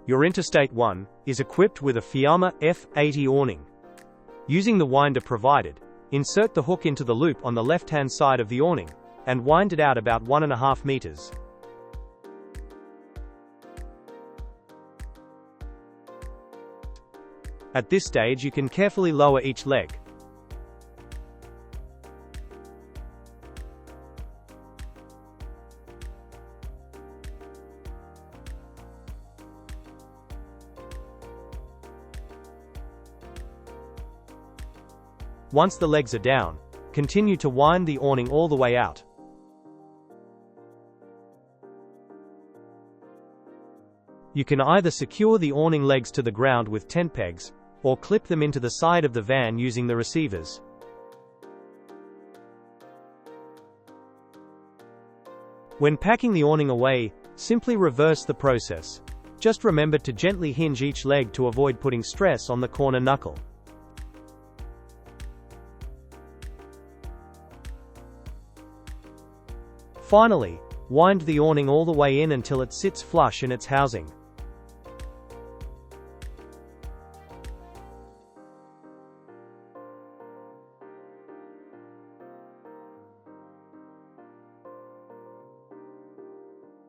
Your Interstate One is equipped with a Fiamma F80 awning. Using the winder provided, insert the hook into the loop on the left-hand side of the awning, and wind it out about 1.5 meters. At this stage you can carefully lower each leg. Once the legs are down, continue to wind the awning all the way out. You can either secure the awning legs to the ground with tent pegs, or clip them into the side of the van using the receivers. When packing the awning away, simply reverse the process. Just remember to gently hinge each leg to avoid putting stress on the corner knuckle. Finally, wind the awning all the way in until it sits flush in its housing.